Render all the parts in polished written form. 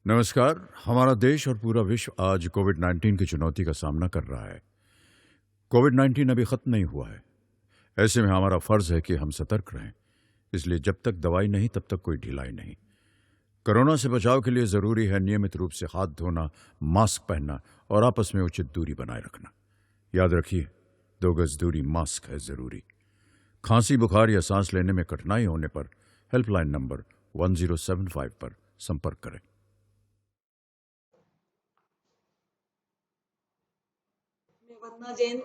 नमस्कार। हमारा देश और पूरा विश्व आज कोविड-19 की चुनौती का सामना कर रहा है। कोविड-19 अभी खत्म नहीं हुआ है। ऐसे में हमारा फर्ज है कि हम सतर्क रहें। इसलिए जब तक दवाई नहीं तब तक कोई ढिलाई नहीं। कोरोना से बचाव के लिए जरूरी है नियमित रूप से हाथ धोना, मास्क पहनना और आपस में उचित दूरी बनाए रखना। याद रखिए, 2 गज दूरी मास्क है जरूरी। खांसी, बुखार या सांस लेने में कठिनाई होने पर हेल्पलाइन नंबर 1075 पर संपर्क करें। मैं वंदना जैन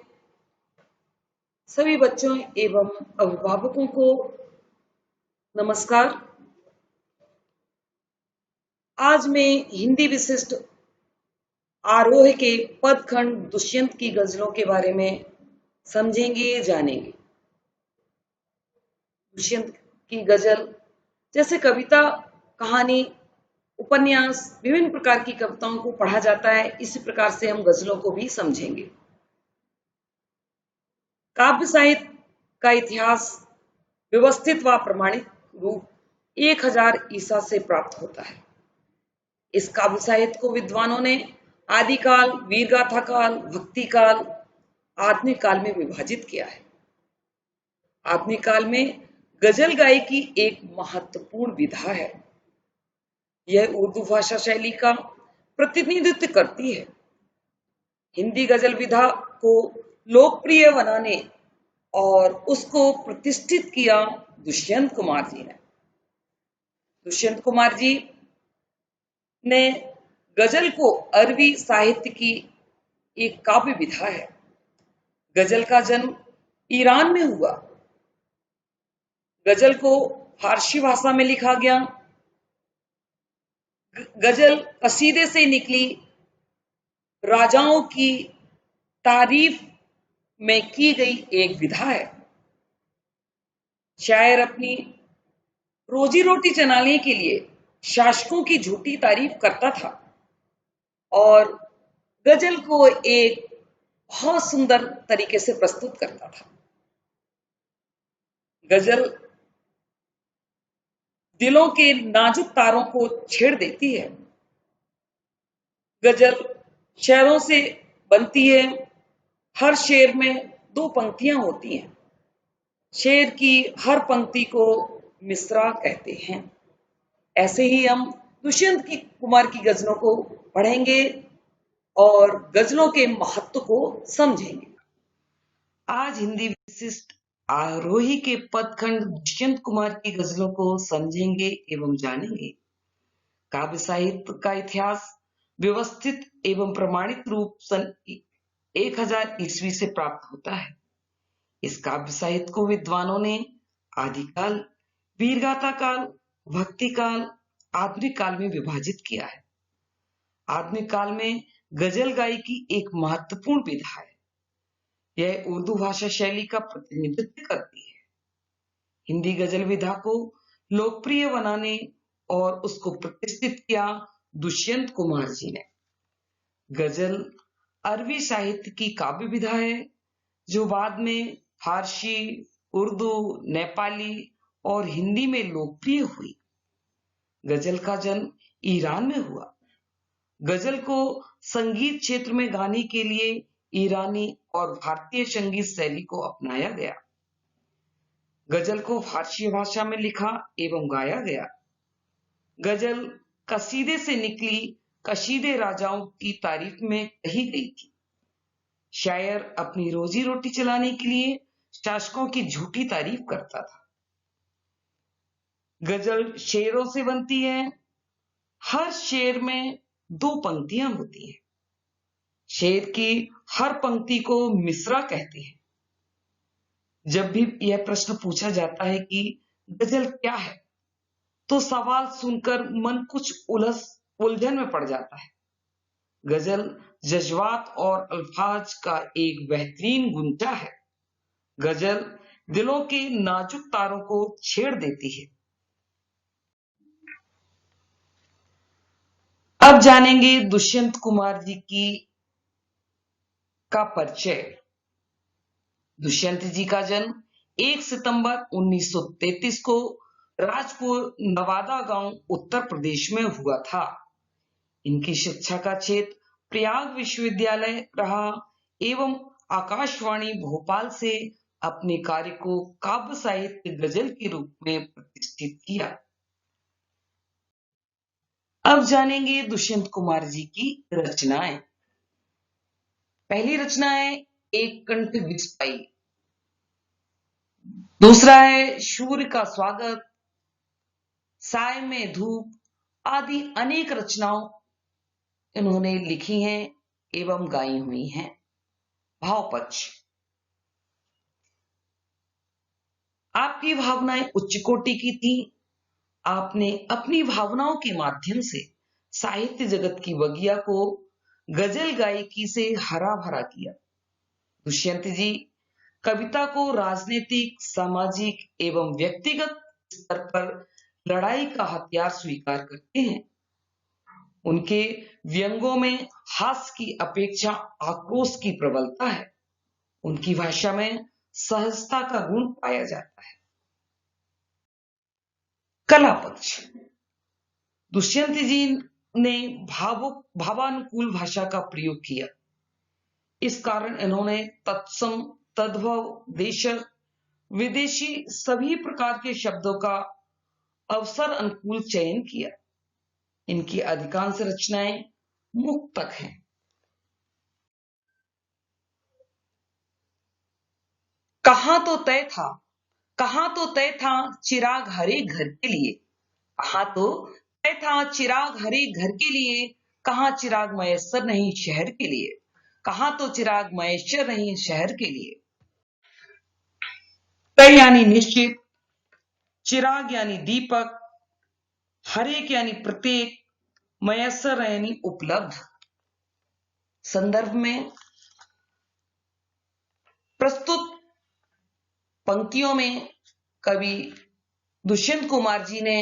सभी बच्चों एवं अभिभावकों को नमस्कार। आज मैं हिंदी विशिष्ट आरोह के पदखंड दुष्यंत की गजलों के बारे में समझेंगे, जानेंगे। दुष्यंत की गजल जैसे कविता, कहानी, उपन्यास, विभिन्न प्रकार की कविताओं को पढ़ा जाता है, इसी प्रकार से हम गजलों को भी समझेंगे। काव्य साहित्य का इतिहास व्यवस्थित व प्रमाणित रूप 1000 ईसा से प्राप्त होता है। इस काव्य साहित्य को विद्वानों ने आदिकाल, वीरगाथा काल, भक्ति काल, आधुनिक काल में विभाजित किया है। आधुनिक काल में गजल गायकी एक महत्वपूर्ण विधा है। यह उर्दू भाषा शैली का प्रतिनिधित्व करती है। हिंदी गजल विधा को लोकप्रिय बनाने और उसको प्रतिष्ठित किया दुष्यंत कुमार जी ने। दुष्यंत कुमार जी ने गजल को अरबी साहित्य की एक काव्य विधा है। गजल का जन्म ईरान में हुआ। गजल को फारसी भाषा में लिखा गया। गजल कसीदे से निकली, राजाओं की तारीफ में की गई एक विधा है। शायर अपनी रोजी रोटी चलाने के लिए शासकों की झूठी तारीफ करता था और गजल को एक बहुत सुंदर तरीके से प्रस्तुत करता था। गजल दिलों के नाजुक तारों को छेड़ देती है। गजल शेरों से बनती है। हर शेर में 2 पंक्तियां होती हैं। शेर की हर पंक्ति को मिसरा कहते हैं। ऐसे ही हम दुष्यंत की कुमार की गजलों को पढ़ेंगे और गजलों के महत्व को समझेंगे। आज हिंदी विशिष्ट आरोही के पदखंड दुष्यंत कुमार की गजलों को समझेंगे एवं जानेंगे। काव्य साहित्य का इतिहास व्यवस्थित एवं प्रमाणित रूप सन 1000 ईस्वी से प्राप्त होता है। इस काव्य साहित्य को विद्वानों ने आदिकाल, वीरगाथा काल, भक्ति काल, आधुनिक काल में विभाजित किया है। आधुनिक काल में गजल गायकी एक महत्वपूर्ण विधा है। यह उर्दू भाषा शैली का प्रतिनिधित्व करती है। हिंदी गजल विधा को लोकप्रिय बनाने और उसको प्रतिष्ठित किया दुष्यंत कुमार जी ने। गजल अरबी साहित्य की काव्य विधा है जो बाद में फारसी, उर्दू, नेपाली और हिंदी में लोकप्रिय हुई। गजल का जन्म ईरान में हुआ। गजल को संगीत क्षेत्र में गाने के लिए ईरानी और भारतीय संगीत शैली को अपनाया गया। गजल को फारसी भाषा में लिखा एवं गाया गया। गजल कसीदे से निकली, कसीदे राजाओं की तारीफ में कही गई थी। शायर अपनी रोजी रोटी चलाने के लिए शासकों की झूठी तारीफ करता था। गजल शेरों से बनती है। हर शेर में 2 पंक्तियां होती हैं। शेर की हर पंक्ति को मिसरा कहते हैं। जब भी यह प्रश्न पूछा जाता है कि गजल क्या है, तो सवाल सुनकर मन कुछ उलझन में पड़ जाता है। गजल जज्बात और अल्फाज का एक बेहतरीन गुंचा है। गजल दिलों के नाजुक तारों को छेड़ देती है। अब जानेंगे दुष्यंत कुमार जी का परिचय। दुष्यंत जी का जन्म 1 सितंबर 1933 को राजपुर नवादा गांव उत्तर प्रदेश में हुआ था। इनकी शिक्षा का क्षेत्र प्रयाग विश्वविद्यालय रहा एवं आकाशवाणी भोपाल से अपने कार्य को काव्य साहित्य गजल के रूप में प्रतिष्ठित किया। अब जानेंगे दुष्यंत कुमार जी की रचनाएं। पहली रचना है एक कंठ विस्पाई, दूसरा है सूर्य का स्वागत, साय में धूप आदि अनेक रचनाओं इन्होंने लिखी हैं एवं गाई हुई हैं। भाव पक्ष, आपकी भावनाएं उच्च कोटि की थी। आपने अपनी भावनाओं के माध्यम से साहित्य जगत की बगिया को गजल गायकी से हरा भरा किया। दुष्यंत जी कविता को राजनीतिक, सामाजिक एवं व्यक्तिगत स्तर पर लड़ाई का हथियार स्वीकार करते हैं। उनके व्यंगों में हास्य की अपेक्षा आक्रोश की प्रबलता है। उनकी भाषा में सहजता का गुण पाया जाता है। कला पक्ष, दुष्यंत जी ने भावानुकूल भाषा का प्रयोग किया। इस कारण इन्होंने तत्सम, तद्भव, देशज, विदेशी सभी प्रकार के शब्दों का अवसर अनुकूल चयन किया। इनकी अधिकांश रचनाएं मुक्तक हैं। कहां तो तय था चिराग हरे घर के लिए, कहां तो तय था चिराग हरे घर के लिए, कहां चिराग मयस्सर नहीं शहर के लिए, कहां तो चिराग मयस्सर नहीं शहर के लिए। तय यानी निश्चित, चिराग यानी दीपक, हरेक यानी प्रत्येक, मयस्सर यानी उपलब्ध। संदर्भ में प्रस्तुत पंक्तियों में कवि दुष्यंत कुमार जी ने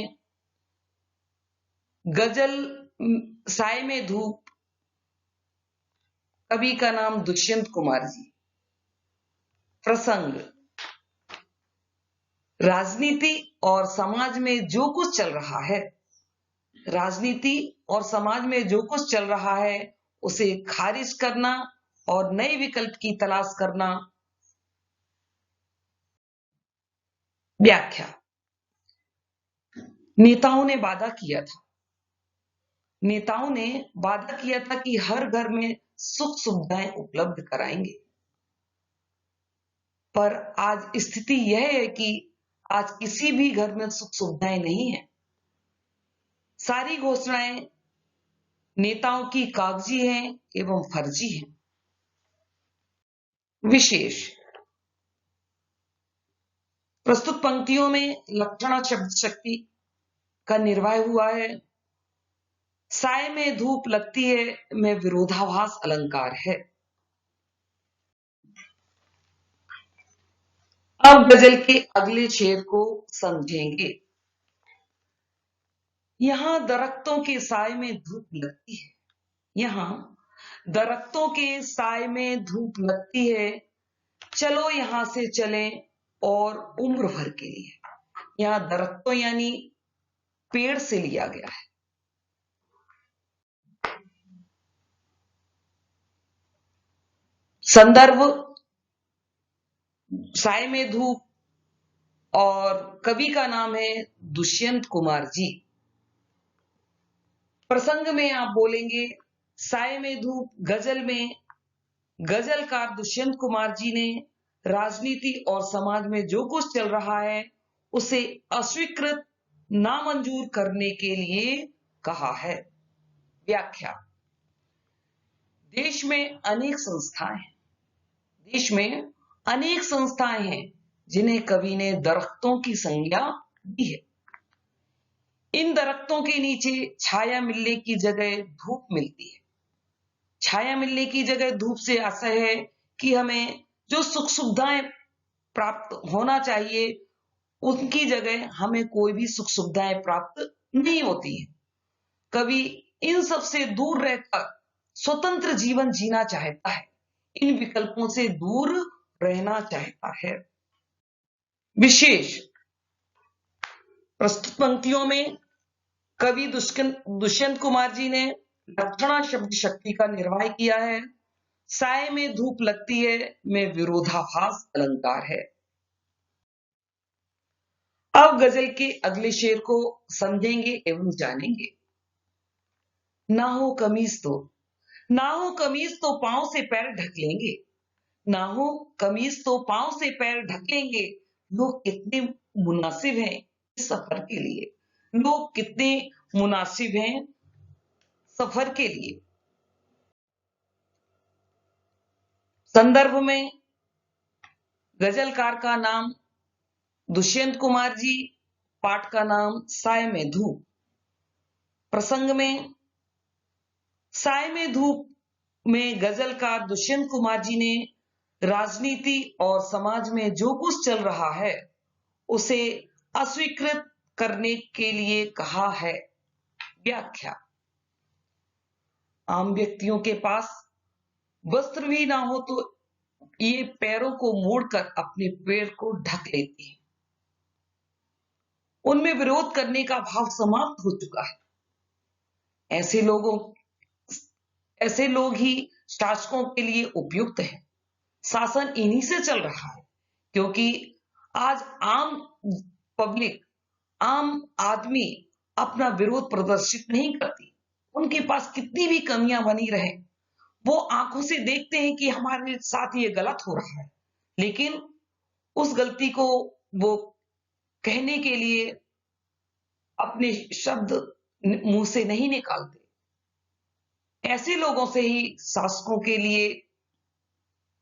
गजल साय में धूप, कवि का नाम दुष्यंत कुमार जी, प्रसंग राजनीति और समाज में जो कुछ चल रहा है, राजनीति और समाज में जो कुछ चल रहा है उसे खारिज करना और नए विकल्प की तलाश करना। व्याख्या, नेताओं ने वादा किया था कि हर घर में सुख सुविधाएं उपलब्ध कराएंगे, पर आज स्थिति यह है कि आज किसी भी घर में सुख सुविधाएं नहीं है। सारी घोषणाएं नेताओं की कागजी हैं एवं फर्जी हैं। विशेष, प्रस्तुत पंक्तियों में लक्षणा शब्द शक्ति का निर्वाह हुआ है। साय में धूप लगती है में विरोधाभास अलंकार है। अब गजल के अगले शेर को समझेंगे। यहां दरख्तों के साय में धूप लगती है, यहां दरख्तों के साय में धूप लगती है, चलो यहां से चलें और उम्र भर के लिए। यहां दरख्तों यानी पेड़ से लिया गया है। संदर्भ साय में धूप और कवि का नाम है दुष्यंत कुमार जी। प्रसंग में आप बोलेंगे साय में धूप, गजल में गजलकार दुष्यंत कुमार जी ने राजनीति और समाज में जो कुछ चल रहा है उसे अस्वीकृत, नामंजूर करने के लिए कहा है। व्याख्या, देश में अनेक संस्थाएं हैं जिन्हें कवि ने दरख्तों की संज्ञा दी है। इन दरख्तों के नीचे छाया मिलने की जगह धूप मिलती है। छाया मिलने की जगह धूप से आशय है कि हमें जो सुख सुविधाएं प्राप्त होना चाहिए उनकी जगह हमें कोई भी सुख सुविधाएं प्राप्त नहीं होती है। कवि इन सब से दूर रहकर स्वतंत्र जीवन जीना चाहता है, इन विकल्पों से दूर रहना चाहता है। विशेष, प्रस्तुत पंक्तियों में कवि दुष्यंत कुमार जी ने लक्षणा शब्द शक्ति का निर्वाह किया है। साय में धूप लगती है में विरोधाभास अलंकार है। अब गजल के अगले शेर को समझेंगे एवं जानेंगे। ना हो कमीज तो, ना हो कमीज तो पांव से पैर ढक लेंगे, ना हो कमीज तो पांव से पैर ढक लेंगे। लोग कितने मुनासिब हैं इस सफर के लिए, लोग कितने मुनासिब हैं सफर के लिए। संदर्भ में गजलकार का नाम दुष्यंत कुमार जी, पाठ का नाम साय में धूप। प्रसंग में साय में धूप में गजलकार दुष्यंत कुमार जी ने राजनीति और समाज में जो कुछ चल रहा है उसे अस्वीकृत करने के लिए कहा है। व्याख्या। आम व्यक्तियों के पास वस्त्र भी ना हो तो ये पैरों को मोड़कर अपने पैर को ढक लेते हैं। उनमें विरोध करने का भाव समाप्त हो चुका है। ऐसे लोग ही शासकों के लिए उपयुक्त हैं। शासन इन्हीं से चल रहा है, क्योंकि आज आम पब्लिक, आम आदमी अपना विरोध प्रदर्शित नहीं करती। उनके पास कितनी भी कमियां बनी रहे, वो आंखों से देखते हैं कि हमारे साथ ये गलत हो रहा है, लेकिन उस गलती को वो कहने के लिए अपने शब्द मुंह से नहीं निकालते। ऐसे लोगों से ही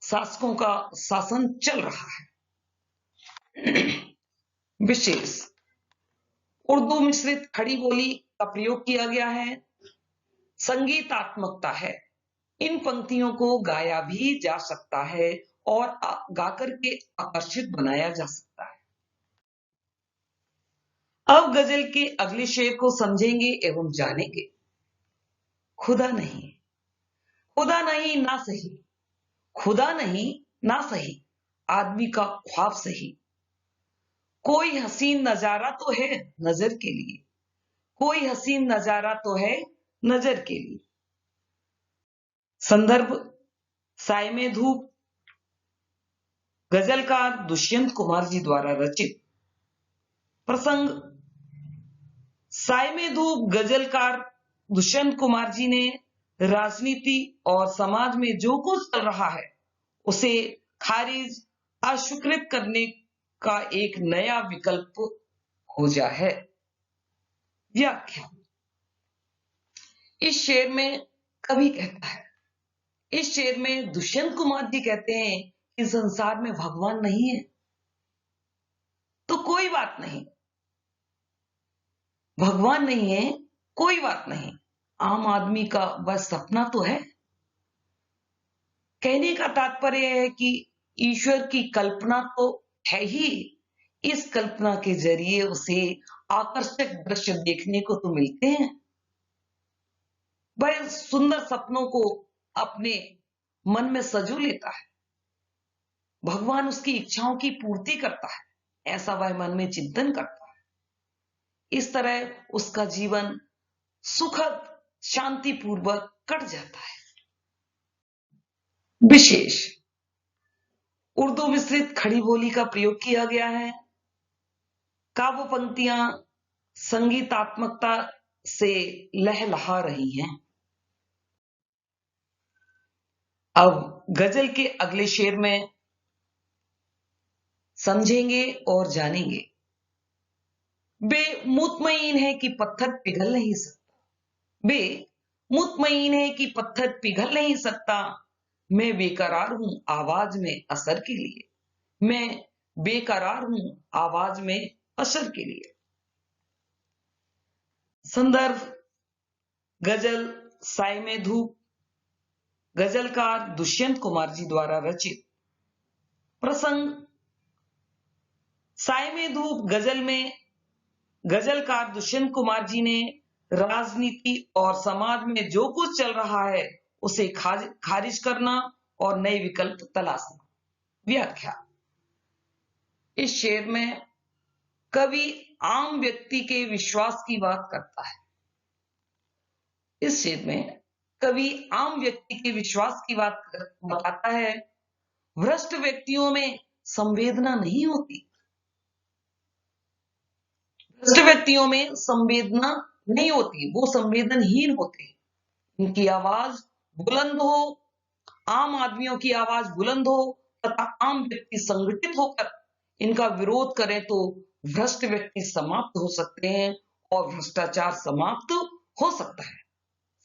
शासकों का शासन चल रहा है। विशेष उर्दू मिश्रित खड़ी बोली का प्रयोग किया गया है। संगीतात्मकता है। इन पंक्तियों को गाया भी जा सकता है और गाकर के आकर्षित बनाया जा सकता है। अब गजल के अगले शेर को समझेंगे एवं जानेंगे। खुदा नहीं, खुदा नहीं ना सही, खुदा नहीं ना सही, आदमी का ख्वाब सही। कोई हसीन नजारा तो है नजर के लिए, कोई हसीन नजारा तो है नजर के लिए। संदर्भ साय में धूप, गजलकार दुष्यंत कुमार जी द्वारा रचित। प्रसंग साय में धूप गजलकार दुष्यंत कुमार जी ने राजनीति और समाज में जो कुछ चल रहा है उसे खारिज, अस्वीकृत करने का एक नया विकल्प खोजा है। व्याख्या। इस शेर में कवि कहता है, इस शेर में दुष्यंत कुमार जी कहते हैं कि संसार में भगवान नहीं है तो कोई बात नहीं, भगवान नहीं है कोई बात नहीं, आम आदमी का बस सपना तो है। कहने का तात्पर्य है कि ईश्वर की कल्पना तो है ही, इस कल्पना के जरिए उसे आकर्षक दृश्य देखने को तो मिलते हैं। बड़े सुंदर सपनों को अपने मन में सजो लेता है। भगवान उसकी इच्छाओं की पूर्ति करता है, ऐसा वह मन में चिंतन करता है। इस तरह उसका जीवन सुखद शांतिपूर्वक कट जाता है। विशेष उर्दू मिश्रित खड़ी बोली का प्रयोग किया गया है। काव्य पंक्तियां संगीतात्मकता से लहलहा रही हैं। अब गजल के अगले शेर में समझेंगे और जानेंगे। बे मुतमईन है कि पत्थर पिघल नहीं सकता, बे मुतमईन है कि पत्थर पिघल नहीं सकता, मैं बेकरार हूं आवाज में असर के लिए, मैं बेकरार हूं आवाज में असर के लिए। संदर्भ गजल साय में धूप, गजलकार दुष्यंत कुमार जी द्वारा रचित। प्रसंग साय में धूप गजल में गजलकार दुष्यंत कुमार जी ने राजनीति और समाज में जो कुछ चल रहा है उसे खारिज करना और नए विकल्प तलाशना। व्याख्या। इस शेर में कवि आम व्यक्ति के विश्वास की बात करता है। इस शेर में कवि आम व्यक्ति के विश्वास की बात बताता है। भ्रष्ट व्यक्तियों में संवेदना नहीं होती, भ्रष्ट व्यक्तियों में संवेदना नहीं होती, वो संवेदनहीन होते हैं। उनकी आवाज बुलंद हो, आम आदमियों की आवाज बुलंद हो तथा आम व्यक्ति संगठित होकर इनका विरोध करें तो भ्रष्ट व्यक्ति समाप्त हो सकते हैं और भ्रष्टाचार समाप्त हो सकता है।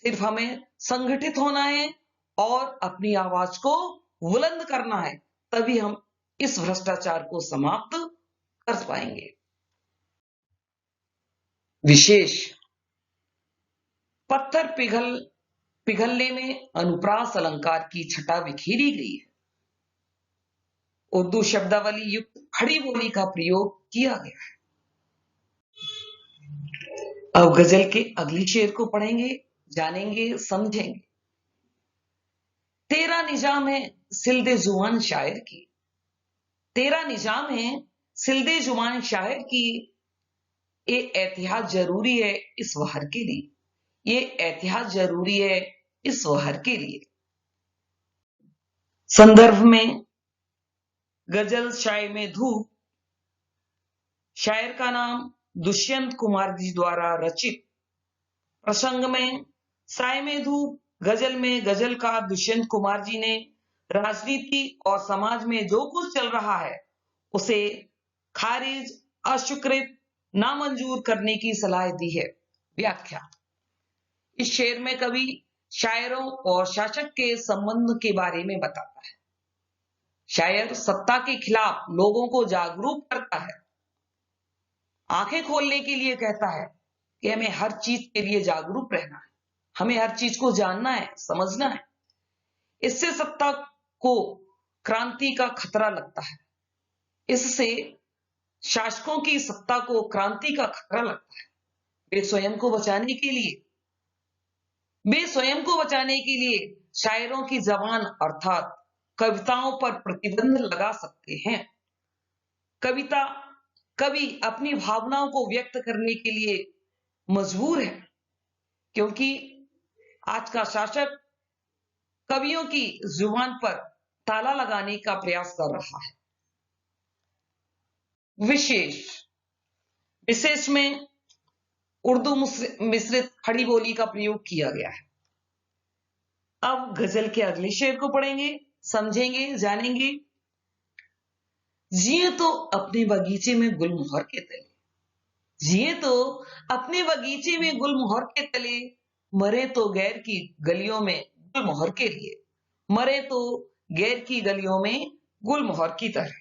सिर्फ हमें संगठित होना है और अपनी आवाज को बुलंद करना है, तभी हम इस भ्रष्टाचार को समाप्त कर पाएंगे। विशेष, पत्थर पिघलने में अनुप्रास अलंकार की छटा बिखेरी गई है। उर्दू शब्दावली युक्त खड़ी बोली का प्रयोग किया गया है। अब गजल के अगले शेर को पढ़ेंगे, जानेंगे, समझेंगे। तेरा निजाम है सिल्दे जुबान शायर की, तेरा निजाम है सिल्दे जुबान शायर की, ये एहतियात जरूरी है इस वहर के लिए, ये एहतियात जरूरी है इस वहर के लिए। संदर्भ में गजल शाय में धूप, शायर का नाम दुष्यंत कुमार जी द्वारा रचित। प्रसंग में साय में धूप गजल में गजलकार दुष्यंत कुमार जी ने राजनीति और समाज में जो कुछ चल रहा है उसे खारिज, अस्वीकृत, नामंजूर करने की सलाह दी है। व्याख्या, इस शेर में कवि शायरों और शासक के संबंध के बारे में बताता है। शायर सत्ता के खिलाफ लोगों को जागरूक करता है, आंखें खोलने के लिए कहता है कि हमें हर चीज के लिए जागरूक रहना है, हमें हर चीज को जानना है, समझना है। इससे सत्ता को क्रांति का खतरा लगता है, इससे शासकों की सत्ता को क्रांति का खतरा लगता है। वे स्वयं को बचाने के लिए शायरों की जबान अर्थात कविताओं पर प्रतिबंध लगा सकते हैं। कवि अपनी भावनाओं को व्यक्त करने के लिए मजबूर है, क्योंकि आज का शासक कवियों की जुबान पर ताला लगाने का प्रयास कर रहा है। विशेष में उर्दू मिश्रित खड़ी बोली का प्रयोग किया गया है। अब गजल के अगले शेर को पढ़ेंगे, समझेंगे, जानेंगे। जिए तो अपने बगीचे में गुलमोहर के तले, जिए तो अपने बगीचे में गुलमोहर के तले, मरे तो गैर की गलियों में गुलमोहर के लिए, मरे तो गैर की गलियों में गुलमोहर की तरह।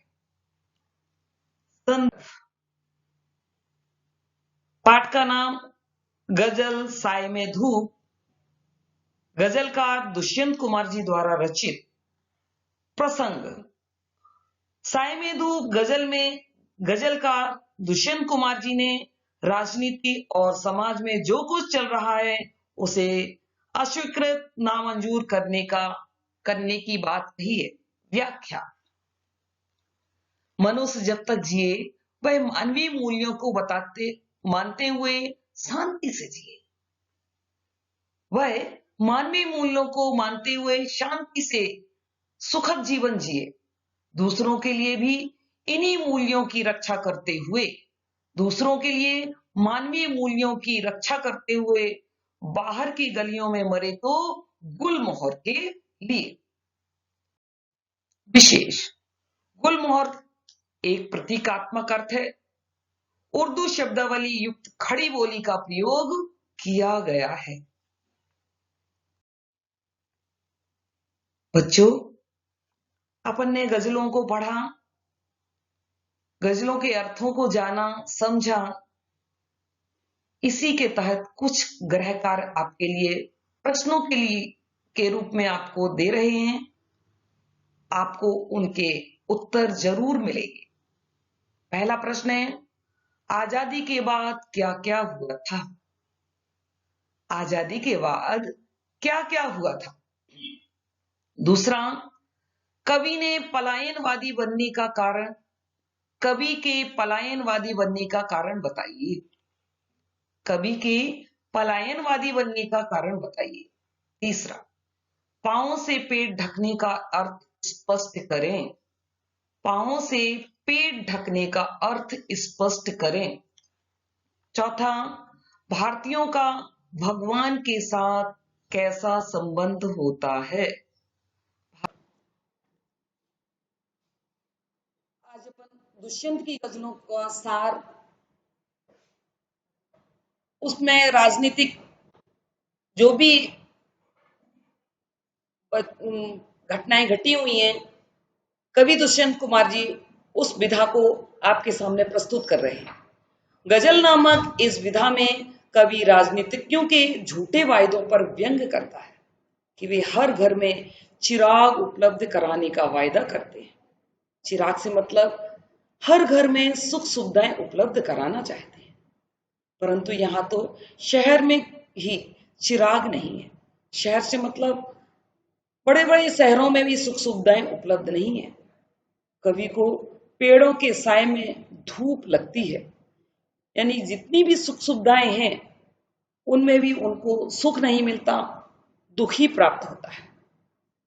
पाठ का नाम गजल साय में धूप, गजलकार दुष्यंत कुमार जी द्वारा रचित। प्रसंग, साय में धूप गजल में गजलकार दुष्यंत कुमार जी ने राजनीति और समाज में जो कुछ चल रहा है उसे अस्वीकृत, नामंजूर करने की बात कही है। व्याख्या, मनुष्य जब तक जिए वह मानवीय मूल्यों को मानते हुए शांति से जिए, वह मानवीय मूल्यों को मानते हुए शांति से सुखद जीवन जिए। दूसरों के लिए भी इन्हीं मूल्यों की रक्षा करते हुए, दूसरों के लिए मानवीय मूल्यों की रक्षा करते हुए बाहर की गलियों में मरे तो गुलमोहर के लिए। विशेष, गुलमोहर एक प्रतीकात्मक अर्थ है। उर्दू शब्दावली युक्त खड़ी बोली का प्रयोग किया गया है। बच्चों, अपन ने गजलों को पढ़ा, गजलों के अर्थों को जाना, समझा। इसी के तहत कुछ गृह कार्य आपके लिए प्रश्नों के रूप में आपको दे रहे हैं। आपको उनके उत्तर जरूर मिलेंगे। पहला प्रश्न है, आजादी के बाद क्या क्या हुआ था? आजादी के बाद क्या क्या हुआ था? दूसरा, कवि के पलायनवादी बनने का कारण बताइए। कवि के पलायनवादी बनने का कारण बताइए। तीसरा, पांवों से पेट ढकने का अर्थ स्पष्ट करें। पांवों से पेट ढकने का अर्थ स्पष्ट करें। चौथा, भारतीयों का भगवान के साथ कैसा संबंध होता है। आज अपन दुष्यंत की गजलों का सार, उसमें राजनीतिक जो भी घटनाएं घटी हुई हैं, कवि दुष्यंत कुमार जी उस विधा को आपके सामने प्रस्तुत कर रहे हैं। गजल नामक इस विधा में कवि राजनीतिज्ञों के झूठे वायदों पर व्यंग करता है कि वे हर घर में चिराग उपलब्ध कराने का वायदा करते हैं। चिराग से मतलब हर घर में सुख सुविधाएं उपलब्ध कराना चाहते हैं, परंतु यहां तो शहर में ही चिराग नहीं है। शहर से मतलब बड़े बड़े शहरों में भी सुख सुविधाएं उपलब्ध नहीं है। कवि को पेड़ों के साए में धूप लगती है, यानी जितनी भी सुख सुविधाएं हैं उनमें भी उनको सुख नहीं मिलता, दुख ही प्राप्त होता है।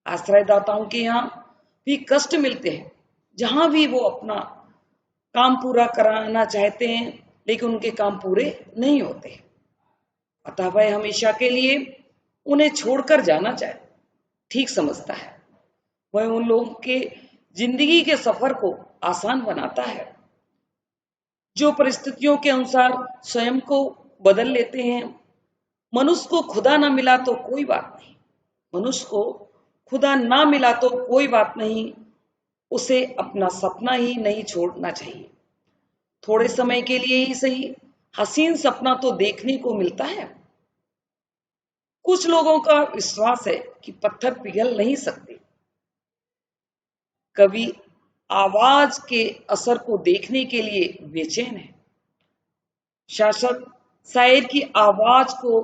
आश्रयदाताओं के यहाँ भी कष्ट मिलते हैं, जहां भी वो अपना काम पूरा कराना चाहते हैं लेकिन उनके काम पूरे नहीं होते। अतः वह हमेशा के लिए उन्हें छोड़कर जाना चाहे ठीक समझता है। वह उन लोगों के जिंदगी के सफर को आसान बनाता है जो परिस्थितियों के अनुसार स्वयं को बदल लेते हैं। मनुष्य को खुदा ना मिला तो कोई बात नहीं, मनुष्य को खुदा ना मिला तो कोई बात नहीं, उसे अपना सपना ही नहीं छोड़ना चाहिए। थोड़े समय के लिए ही सही, हसीन सपना तो देखने को मिलता है। कुछ लोगों का विश्वास है कि पत्थर पिघल नहीं सकते। कवि आवाज के असर को देखने के लिए बेचैन है। शासक शायर की आवाज को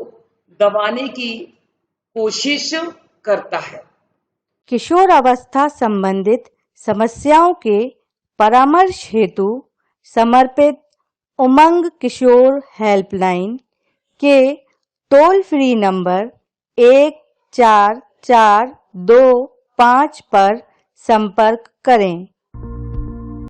दबाने की कोशिश करता है। किशोर अवस्था संबंधित समस्याओं के परामर्श हेतु समर्पित उमंग किशोर हेल्पलाइन के टोल फ्री नंबर 144225 पर संपर्क करें।